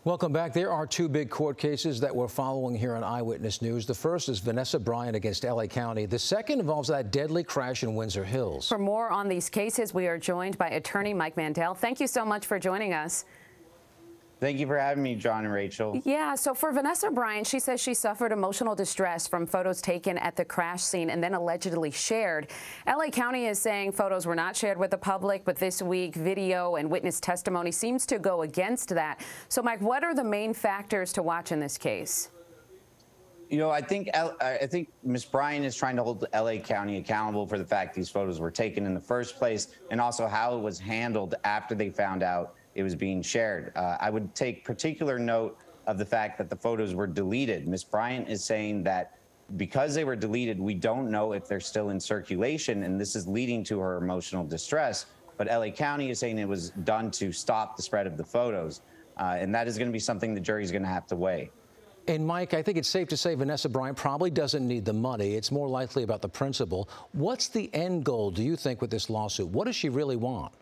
Welcome back. There are two big court cases that we're following here on Eyewitness News. The first is Vanessa Bryant against LA County. The second involves that deadly crash in Windsor Hills. For more on these cases, we are joined by attorney Mike Mandel. Thank you so much for joining us. Thank you for having me, John and Rachel. Yeah, so for Vanessa Bryant, she says she suffered emotional distress from photos taken at the crash scene and then allegedly shared. LA County is saying photos were not shared with the public, but this week video and witness testimony seems to go against that. So, Mike, what are the main factors to watch in this case? You know, I think Ms. Bryant is trying to hold LA County accountable for the fact these photos were taken in the first place and also how it was handled after they found out it was being shared. I would take particular note of the fact that the photos were deleted. Ms. Bryant is saying that because they were deleted, we don't know if they're still in circulation, and this is leading to her emotional distress. But LA County is saying it was done to stop the spread of the photos, and that is going to be something the jury's going to have to weigh. And Mike, I think it's safe to say Vanessa Bryant probably doesn't need the money. It's more likely about the principle. What's the end goal, do you think, with this lawsuit? What does she really want?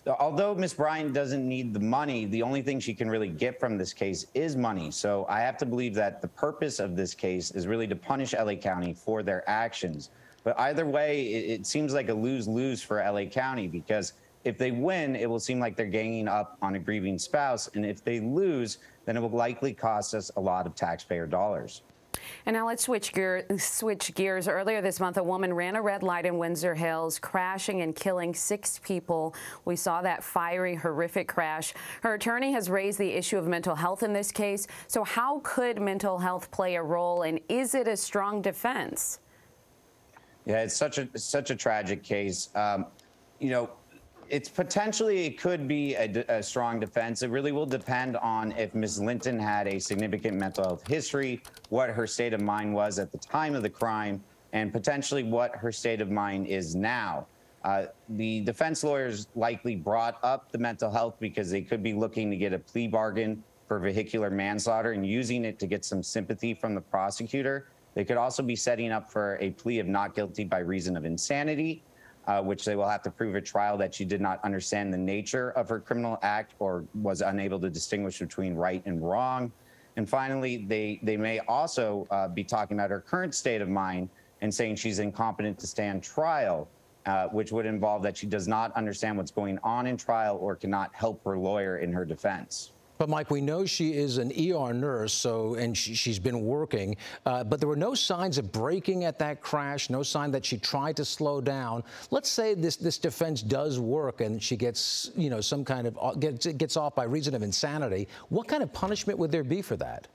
So, although Ms. Bryant doesn't need the money, the only thing she can really get from this case is money. So I have to believe that the purpose of this case is really to punish LA County for their actions. But either way, it seems like a lose-lose for LA County, because if they win, it will seem like they're ganging up on a grieving spouse. And if they lose, then it will likely cost us a lot of taxpayer dollars. And now let's switch gears. Earlier this month, a woman ran a red light in Windsor Hills, crashing and killing 6 people. We saw that fiery, horrific crash. Her attorney has raised the issue of mental health in this case. So how could mental health play a role, and is it a strong defense? Yeah, it's such a tragic case. You know, it could be a strong defense. It really will depend on if Ms. Linton had a significant mental health history, what her state of mind was at the time of the crime, and potentially what her state of mind is now. The defense lawyers likely brought up the mental health because they could be looking to get a plea bargain for vehicular manslaughter and using it to get some sympathy from the prosecutor. They could also be setting up for a plea of not guilty by reason of insanity, which they will have to prove at trial that she did not understand the nature of her criminal act or was unable to distinguish between right and wrong. And finally, they may also be talking about her current state of mind and saying she's incompetent to stand trial, which would involve that she does not understand what's going on in trial or cannot help her lawyer in her defense. But, Mike, we know she is an ER nurse, and she's been working, but there were no signs of braking at that crash, no sign that she tried to slow down. Let's say this defense does work and she gets, you know, some kind of, gets off by reason of insanity. What kind of punishment would there be for that?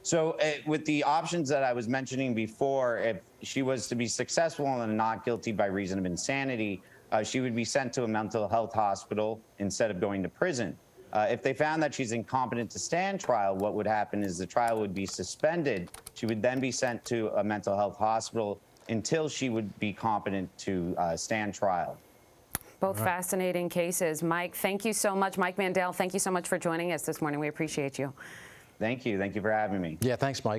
So with the options that I was mentioning before, if she was to be successful and not guilty by reason of insanity, she would be sent to a mental health hospital instead of going to prison. If they found that she's incompetent to stand trial, what would happen is the trial would be suspended. She would then be sent to a mental health hospital until she would be competent to stand trial. Both fascinating cases. Mike, thank you so much. Mike Mandel, thank you so much for joining us this morning. We appreciate you. Thank you. Thank you for having me. Yeah, thanks, Mike.